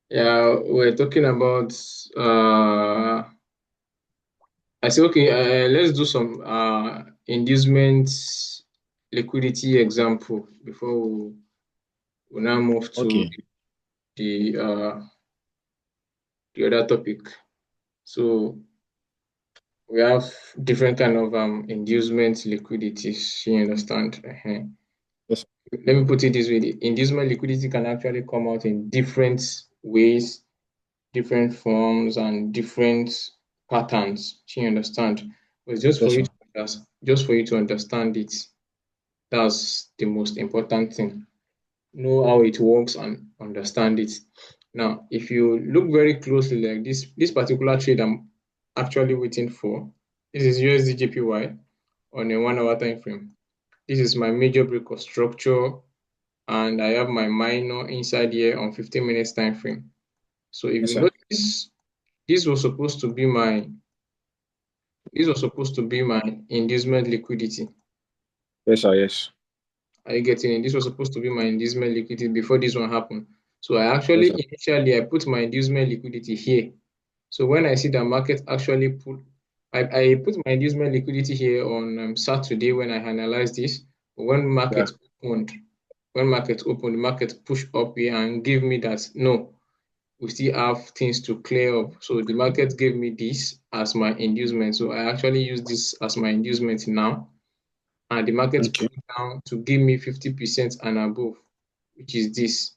Yeah, we're talking about I say okay, let's do some inducement liquidity example before we now move to Okay. the uh the other topic. So we have different kind of inducement liquidities, you understand? Yes. Let me put it this way. The inducement liquidity can actually come out in different ways, different forms, and different patterns. Do you understand? But it's just for Yes, you sir. to just for you to understand it. That's the most important thing. Know how it works and understand it. Now, if you look very closely, like this particular trade I'm actually waiting for, this is USD on a 1 hour time frame. This is my major break of structure, and I have my minor inside here on 15 minutes time frame. So if Yes, you sir. notice, this was supposed to be my this was supposed to be my inducement liquidity. Yes, sir. Yes. Are you getting it? This was supposed to be my inducement liquidity before this one happened. So I Yes, actually sir. initially I put my inducement liquidity here. So when I see the market actually put, I put my inducement liquidity here on Saturday when I analyzed this. But Yeah. opened, when market opened, the market pushed up here and gave me that no, we still have things to clear up. So the market gave me this as my inducement. So I actually use this as my inducement now. And the market Okay. pulled down to give me 50% and above, which is this.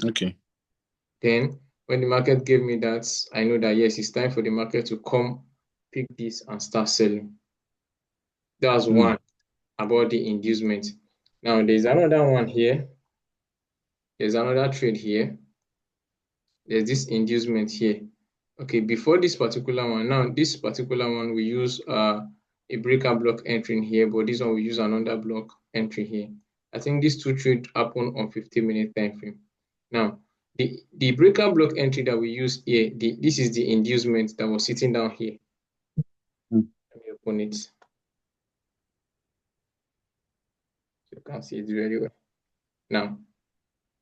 Okay. Then when the market gave me that, I know that yes, it's time for the market to come pick this and start selling. That's Mm. one about the inducement. Now there's another one here. There's another trade here. There's this inducement here. Okay, before this particular one, now this particular one we use a breaker block entry in here, but this one we use another block entry here. I think these two trades happen on 15-minute time frame. Now, the breaker block entry that we use here, this is the inducement that was sitting down here. Mm. Let me open it so you can see it very well. Now,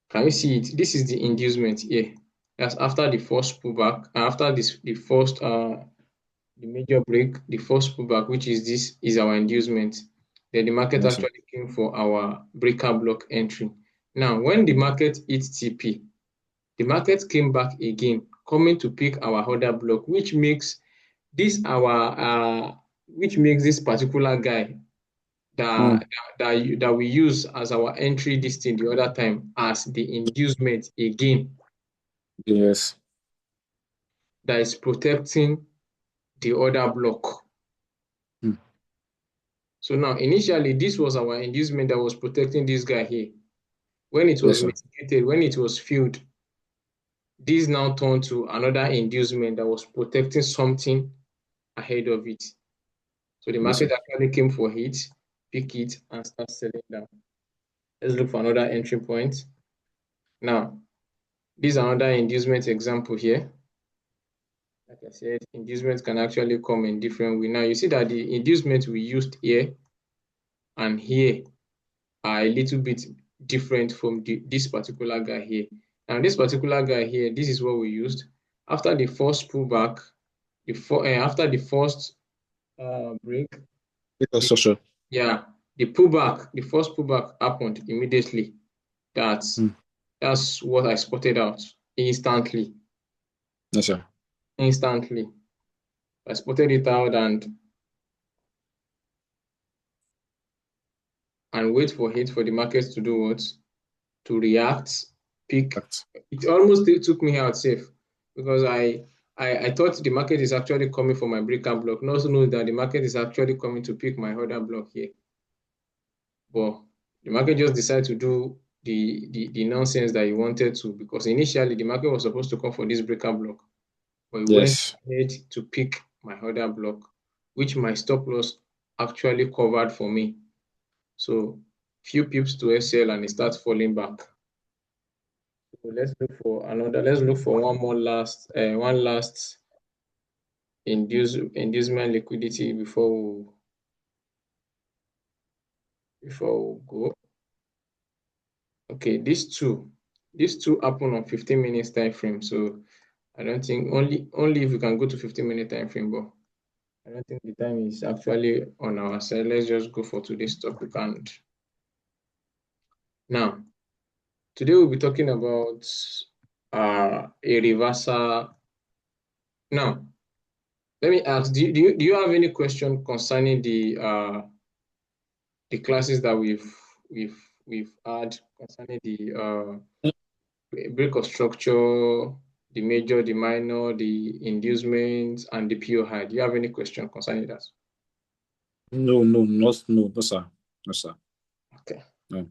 can you see it? This is the inducement here. That's after the first pullback, after this the first the major break, the first pullback, which is this, is our inducement. Then the market Yes, sir. actually came for our breaker block entry. Now, when the market hit TP, the market came back again, coming to pick our order block, which makes this particular guy Mm. that we use as our entry this thing the other time as the inducement again Yes. that is protecting the order block. Mm. So now, initially, this was our inducement that was protecting this guy here. When it was Yes, sir. mitigated, when it was filled, this now turned to another inducement that was protecting something ahead of it. So the Yes, market sir. actually came for it, pick it, and start selling down. Let's look for another entry point. Now, this is another inducement example here. Like I said, inducement can actually come in different way. Now, you see that the inducement we used here and here are a little bit different from this particular guy here. Now, this particular guy here, this is what we used. After the first pullback, after the first break, Yes, sir. the, So, sure. yeah, the first pullback happened immediately. That's Mm. that's what I spotted out instantly. Yes, sir. Instantly, I spotted it out and wait for it for the markets to do what? To react, pick. Fact. It almost took me out safe because I thought the market is actually coming for my breaker block. And also know that the market is actually coming to pick my order block here. But the market just decided to do the nonsense that he wanted to because initially the market was supposed to come for this breaker block, but it went Yes. ahead to pick my order block, which my stop loss actually covered for me. So few pips to SL and it starts falling back. So let's look for one last inducement liquidity before we go. Okay, these two. these two happen on 15 minutes time frame. So I don't think only if we can go to 15-minute time frame, but I don't think the time is actually on our side. Let's just go for today's topic. And now, today we'll be talking about a reversal. Now, let me ask, do you have any question concerning the classes that we've had concerning the break of structure, the major, the minor, the inducements, and the pure high? Do you have any question concerning that? No, no, sir. No, sir. Okay. No.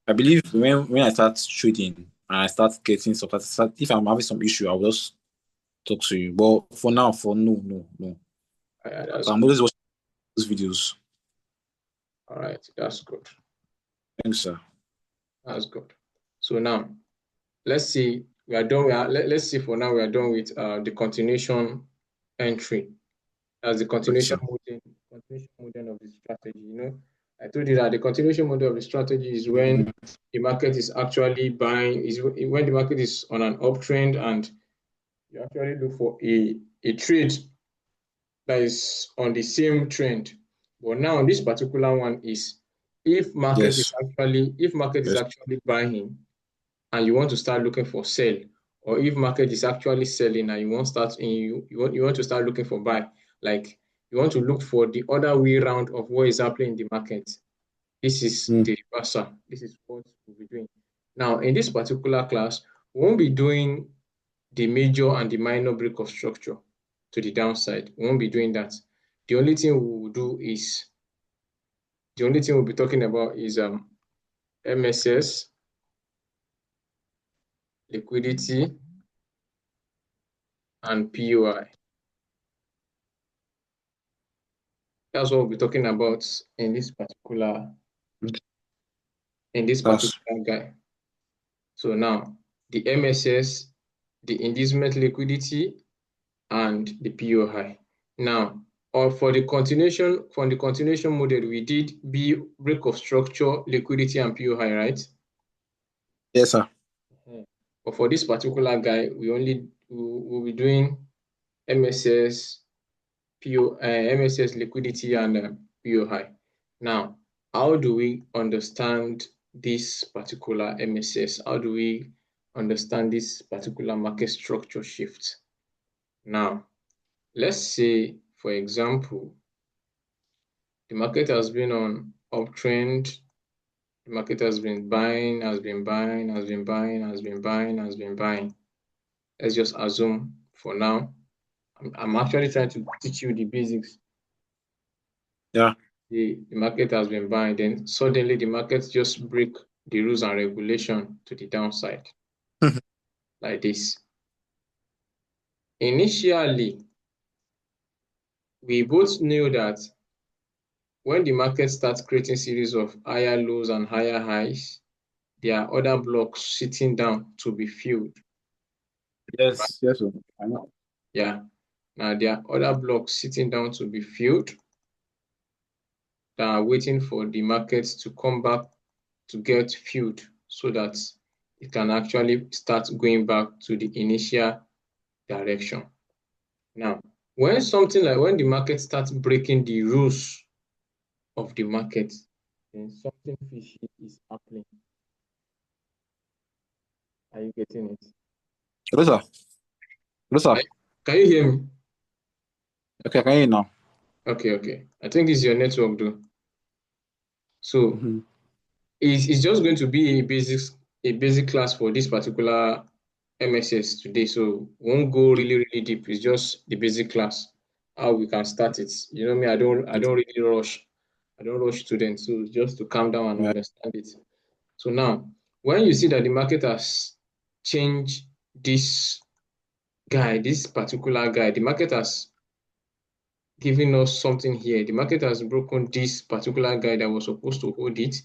I believe when I start trading and I start getting stuff, if I'm having some issue, I'll just talk to you. But for now, no. That's I'm good. always watching those videos. All right, that's good. Thanks, sir. That's good. So now, let's see. We are done. Let's see. For now, we are done with the continuation entry. As the Okay, sir. continuation model of the strategy. I told you that the continuation model of the strategy is when Mhm. the market is actually buying, is when the market is on an uptrend and you actually look for a trade that is on the same trend. But now this particular one is if market is Yes. Yes. actually buying and you want to start looking for sell, or if market is actually selling and you want to start looking for buy, like you want to look for the other way round of what is happening in the market. This is Mm. the reversal. This is what we'll be doing. Now, in this particular class, we won't be doing the major and the minor break of structure to the downside. We won't be doing that. The only thing we will do is the only thing we'll be talking about is MSS, liquidity, and POI. That's what we'll be talking about in this particular That's guy. So now the MSS, the inducement liquidity, and the POI. Now, or for the continuation model, we did B break of structure, liquidity, and POI, right? yes, sir. But for this particular guy, we'll be doing MSS, MSS liquidity, and POI. Now, how do we understand this particular MSS? How do we understand this particular market structure shift? Now, let's say, for example, the market has been on uptrend. The market has been buying, has been buying, has been buying, has been buying, has been buying. Let's just assume for now. I'm actually trying to teach you the basics. Yeah. The market has been buying, then suddenly the market just break the rules and regulation to the downside like this. Initially, we both knew that when the market starts creating series of higher lows and higher highs, there are other blocks sitting down to be filled. Right? Yes, sir. I know. Yeah. Now there are other blocks sitting down to be filled that are waiting for the market to come back to get filled so that it can actually start going back to the initial direction. Now, when the market starts breaking the rules of the market, then something fishy is happening. Are you getting it? Hello, sir. Hello, sir. Can you hear me? Okay, I can hear you now. Okay. I think it's your network though. So Mm-hmm. it's just going to be a basic class for this particular MSS today. So we won't go really deep. It's just the basic class, how we can start it. You know me, I don't really rush. I don't rush students. So just to calm down and Yeah. understand it. So now, when you see that the market has changed this particular guy, the market has given us something here. The market has broken this particular guy that was supposed to hold it,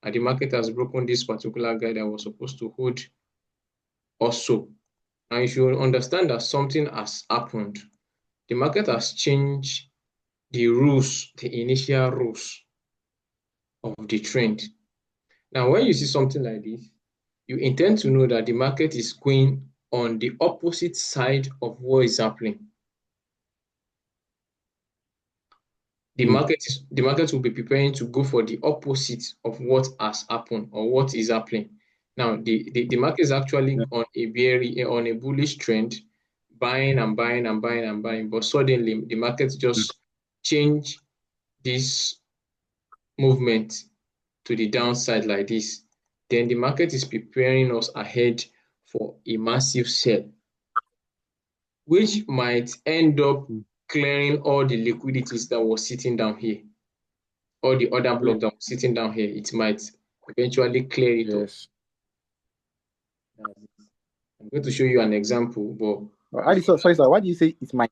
and the market has broken this particular guy that was supposed to hold also. And you should understand that something has happened. The market has changed the rules, the initial rules of the trend. Now, when you see something like this, you intend to know that the market is going on the opposite side of what is happening. The market will be preparing to go for the opposite of what has happened or what is happening. Now, the market is actually on a bullish trend, buying and buying and buying and buying, but suddenly the market just change this movement to the downside like this. Then the market is preparing us ahead for a massive sell, which might end up clearing all the liquidities that was sitting down here, all the other block that was sitting down here. It might eventually clear it up. Yes. I'm going to show you an example, Sorry, sir. Why do you say it might?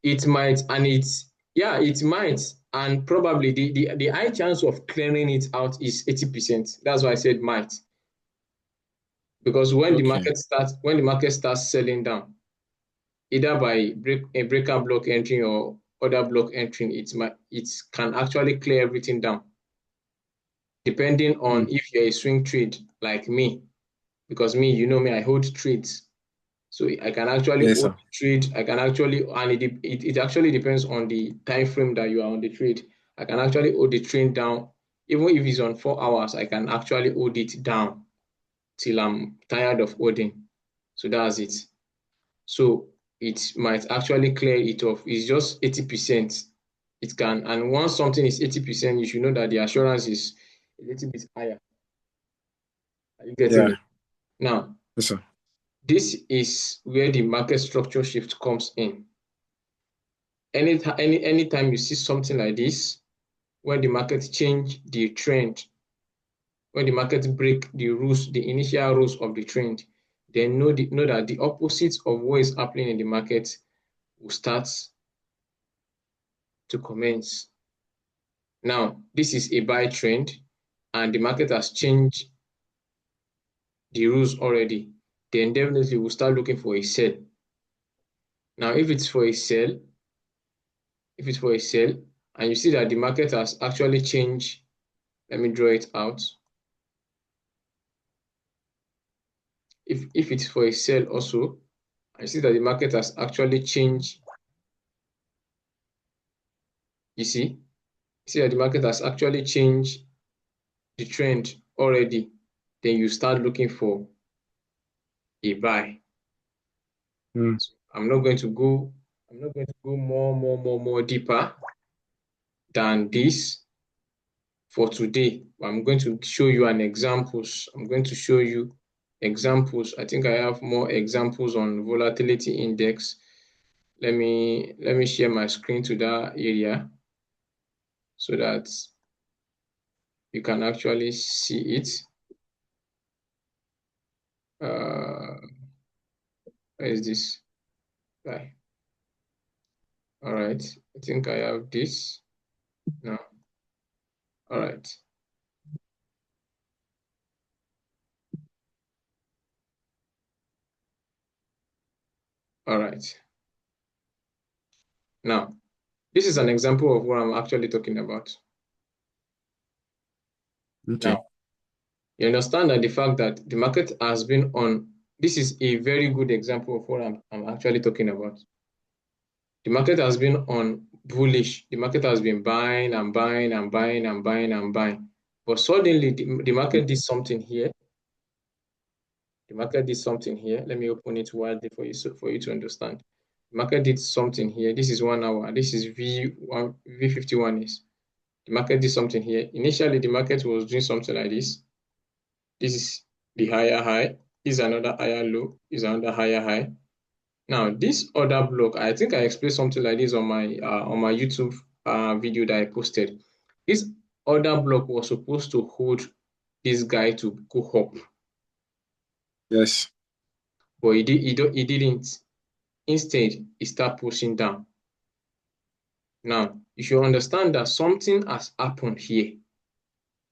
it might, and it might, and probably the high chance of clearing it out is 80%. That's why I said might. Because when the market starts selling down, either by a breaker block entry or other block entry, it can actually clear everything down, depending on if you're a swing trade like me. Because me, you know me, I hold trades. So I can actually Yes, hold sir. trade. I can actually, and it actually depends on the time frame that you are on the trade. I can actually hold the trade down. Even if it's on 4 hours, I can actually hold it down till I'm tired of holding. So that's it. So it might actually clear it off. It's just 80%. It can, and once something is 80%, you should know that the assurance is a little bit higher. Are you getting Yeah. me? Now, Yes, sir. this is where the market structure shift comes in. Anytime you see something like this, when the market change the trend, when the market break the rules, the initial rules of the trend, then know that the opposite of what is happening in the market will start to commence. Now, this is a buy trend, and the market has changed the rules already. Then definitely we'll start looking for a sell. Now, if it's for a sell, and you see that the market has actually changed, let me draw it out. If it's for a sell also, I see that the market has actually changed. You see that the market has actually changed the trend already. Then you start looking for a buy. So I'm not going to go more deeper than this for today. I'm going to show you an examples. I'm going to show you examples. I think I have more examples on volatility index. Let me share my screen to that area so that you can actually see it. Where is this? Right. All right. I think I have this. No. All right. All right. Now, this is an example of what I'm actually talking about. Okay. Now, you understand that the fact that the market has been on, this is a very good example of what I'm actually talking about. The market has been on bullish. The market has been buying and buying and buying and buying and buying. But suddenly the market did something here. The market did something here. Let me open it widely for you so for you to understand. The market did something here. This is 1 hour. This is V1, V51 is. The market did something here. Initially, the market was doing something like this. This is the higher high. This is another higher low. This is another higher high. Now, this other block, I think I explained something like this on my YouTube video that I posted. This other block was supposed to hold this guy to go up, Yes. but he didn't. Instead, he started pushing down. Now, you should understand that something has happened here.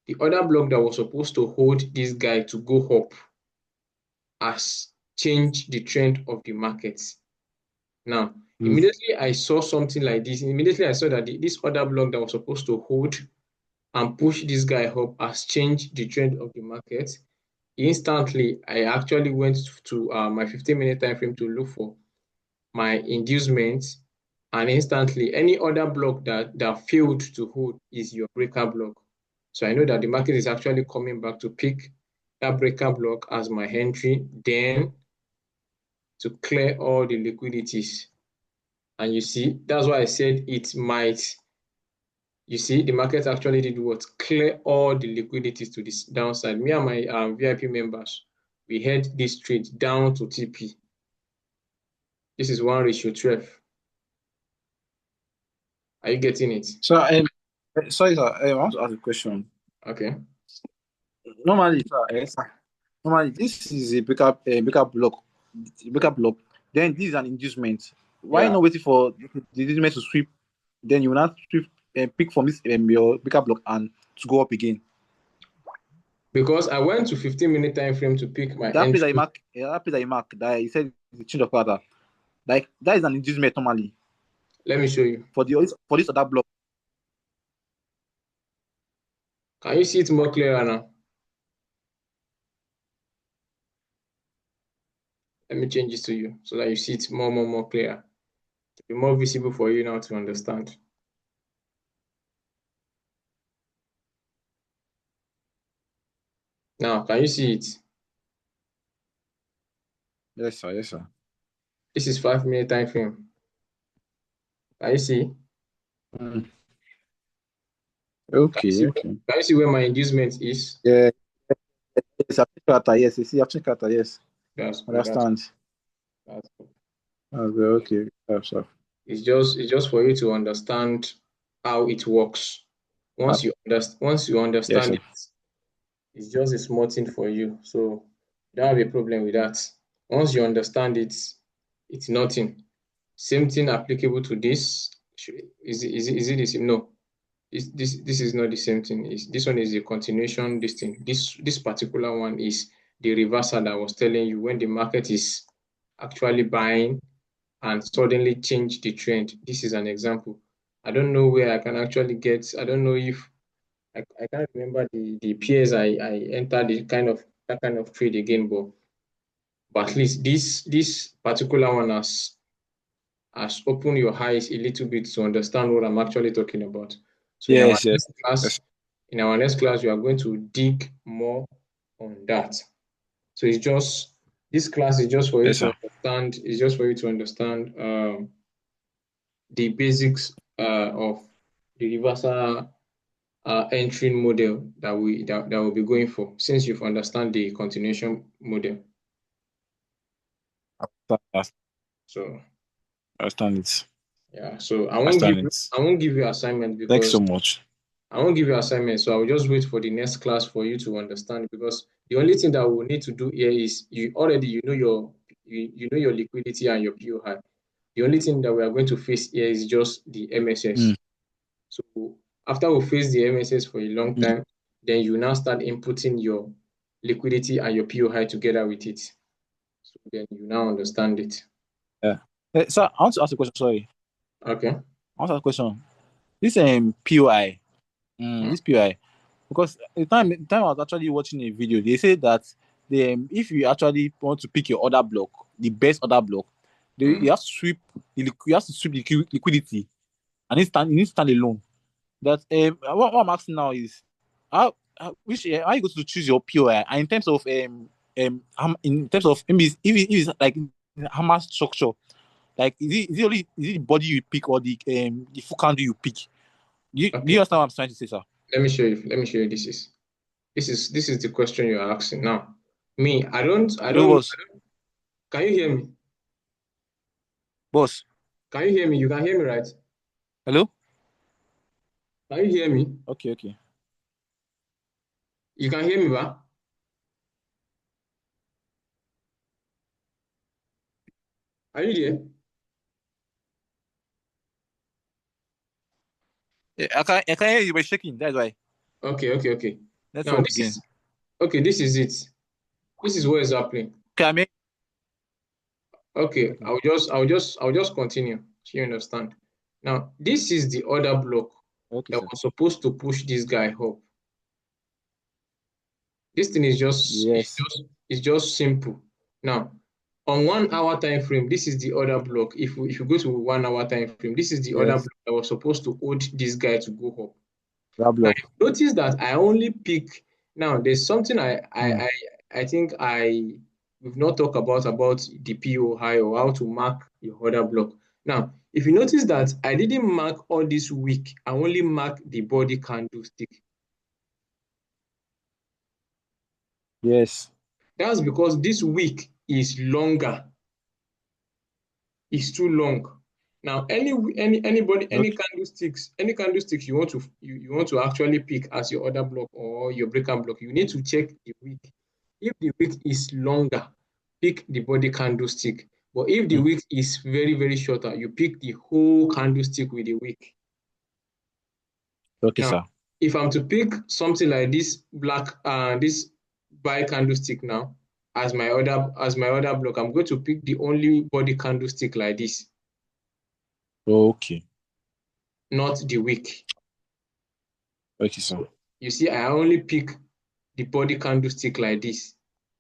The other block that was supposed to hold this guy to go up has changed the trend of the market. Now, immediately I saw something like this. Immediately I saw that this other block that was supposed to hold and push this guy up has changed the trend of the market. instantly I actually went to my 15-minute time frame to look for my inducement, and instantly any other block that failed to hold is your breaker block. So I know that the market is actually coming back to pick that breaker block as my entry, then to clear all the liquidities. And you see, that's why I said it might. You see, the market actually did what? Clear all the liquidities to this downside. Me and my VIP members, we had this trade down to TP. This is 1:12. Are you getting it? So, sorry, sir. I want to ask a question. Okay. Normally, sir, normally this is a breaker block, breaker block. Then this is an inducement. Why Yeah. not waiting for the inducement to sweep? Then you will not sweep and pick from this your breaker block and to go up again. Because I went to 15-minute time frame to pick my That place entry. that you mark, that place that you mark, that you said the change of pattern, like that is an inducement normally Let me show you. for this other block. Can you see it more clearer now? Let me change this to you so that you see it more clear. To be more visible for you now to understand. Now, can you see it? Yes, sir. Yes, sir. This is 5-minute time frame. Can you see? Mm. Can you see, Okay. Okay. can you see where my inducement is? Yeah. Yes, I've seen character. Yes, you see, I've seen character. Yes, That's good. understand. That's good. Okay. Yes, sir. It's just for you to understand how it works. Once you Yes, understand sir. it, it's just a small thing for you. So you don't have a problem with that. Once you understand it, it's nothing. Same thing applicable to this. Is it the same? No. This is not the same thing. This one is a continuation. This thing. This particular one is the reversal that I was telling you, when the market is actually buying and suddenly change the trend. This is an example. I don't know where I can actually get. I don't know if I can't remember the peers I entered that kind of trade again, but at least this particular one has opened your eyes a little bit to understand what I'm actually talking about. So Yes, yes, yes, in our next class, we are going to dig more on that. So this class is just for you yes, to sir. understand. It's just for you to understand the basics of the reversal entering model that we'll be going for, since you've understand the continuation model. Understand, So understand it. yeah, so Understand it. I won't give you assignment Thank you because so much. I won't give you assignment. So I will just wait for the next class for you to understand, because the only thing that we'll need to do here is you know your liquidity and your POI. The only thing that we are going to face here is just the Mm. MSS. So after we face the MSS for a long Yeah. time, then you now start inputting your liquidity and your POI together with it. So then you now understand it. Yeah. Sir, I want to ask a question. Sorry, Okay. I want to ask a question. This POI, Hmm? this POI, because the time I was actually watching a video, they say that if you actually want to pick your order block, the best order block, Hmm. you have to sweep you have to sweep the liquidity, and you need to stand alone. That what I'm asking now is how you go to choose your POI, and in terms of in terms of maybe if it's like hammer structure, like is it the body you pick or the full candle you pick? Do you Okay. understand what I'm trying to say, sir? Let me show you. Let me show you. This is the question you're asking now. Me, I Hello, don't. boss. Can you hear me? Boss. Can you hear me? You can hear me, right? Hello. Can you hear me? Okay, okay. You can hear me, ba? Are you there? Yeah, I can hear you, but shaking. That's why. Okay. Let's Now work again. this is it. This is what is happening. Okay, I mean. Okay, Okay. I'll just continue so you understand. Now, this is the other block Okay, that sir. was supposed to push this guy up. This thing is just Yes. it's just simple. Now, on 1 hour time frame, this is the other block. If you go to 1 hour time frame, this is the other Yes. block that was supposed to hold this guy to go up. That Now, block. you notice that I only pick. Now, there's something Mm. I think we've not talked about the PO high or how to mark your other block. Now, if you notice that I didn't mark all this week, I only mark the body candlestick. Yes. That's because this week is longer. It's too long. Now, Okay. any candlesticks you want to actually pick as your order block or your breaker block, you need to check the wick. If the wick is longer, pick the body candlestick. But if the Mm. wick is very, very shorter, you pick the whole candlestick with the wick. Okay, Now, sir. if I'm to pick something like this buy candlestick now as my order block, I'm going to pick the only body candlestick like this, Okay. not the wick. Okay, sir. So you see, I only pick the body candlestick like this.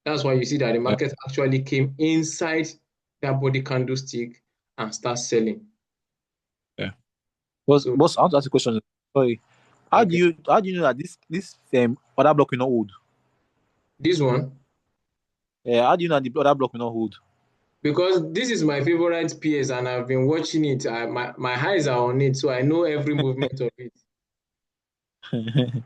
That's why you see that the Yeah. market actually came inside that body candlestick and start selling. Yeah. Boss, So boss, I want to ask a question. Sorry. okay, How do you know that this other block will not hold? this one, How do you know that the other block will not hold? because this is my favorite PS and I've been watching it. My eyes are on it, so I know every movement of it. Is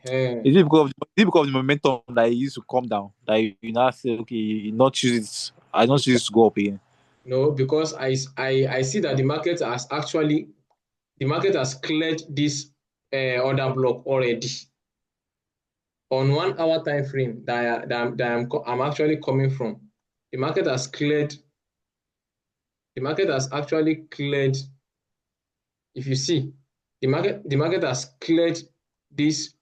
Ehen. it because of the momentum that it used to come down? That you now say, okay, you not choose it. I don't choose it to go up again. No, because I see that the market has cleared this order block already. On 1 hour time frame I'm actually coming from, the market has cleared, the market has actually cleared, if you see, the market has cleared this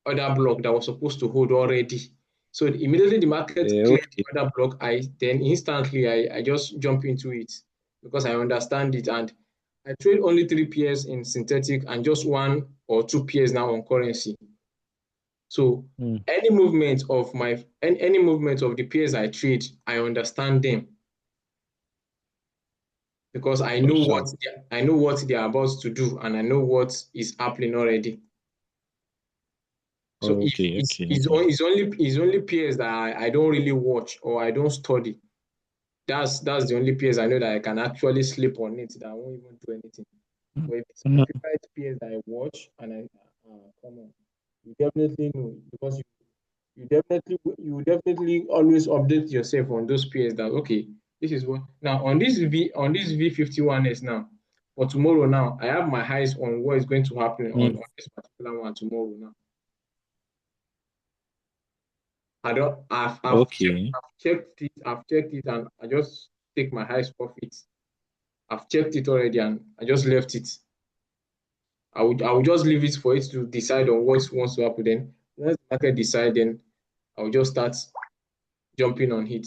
other block that was supposed to hold already. So immediately the market cleared Okay. the other block, I just jump into it because I understand it, and I trade only 3 pairs in synthetic and just 1 or 2 pairs now on currency. So Mm. any movement of the pairs I trade, I understand them because Okay, sir. I know what they are about to do and I know what is happening already. So if Okay. Okay. Okay. it's only pairs that I don't really watch or I don't study. That's the only pairs I know that I can actually sleep on it that I won't even do anything. But if it's my Mm. favorite pairs that I watch and come on, you definitely know because you definitely always update yourself on those pairs that okay, this is what now on this V51s now. For tomorrow now, I have my eyes on what is going to happen Mm. on this particular one tomorrow now. I don't Okay. I've checked it and I just take my eyes off it. I've checked it already and I just left it. I would just leave it for it to decide on what wants to happen. Then once the market decide, then I will just start jumping on it.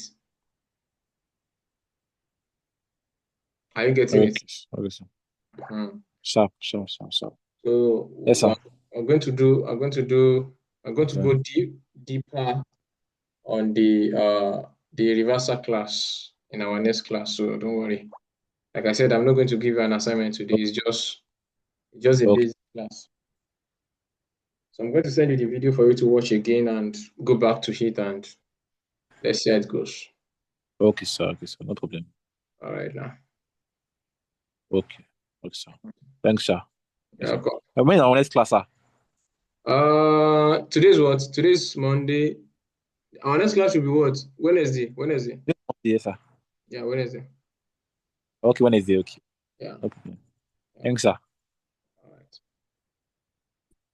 Are you getting it? Okay. Okay, sir. Mhm. Sharp. Sharp. Sharp. Sharp. So Yes, sir. I'm going to Yeah. go deeper on the reversal class in our next class. So don't worry. Like I said, I'm not going to give you an assignment today. It's just a Okay. basic class. So I'm going to send you the video for you to watch again and go back to it and let's see how it goes. Okay, sir. Okay, sir. No problem. All right now. Okay. Okay, sir. Thanks, sir. Yes, Yeah, sir. okay. When our next class, sir? Today's what? Today's Monday. Our next class will be what? Wednesday. Wednesday. Yes, sir. Yeah, Wednesday. Okay, Wednesday. Okay. Yeah. No problem. Thanks, sir.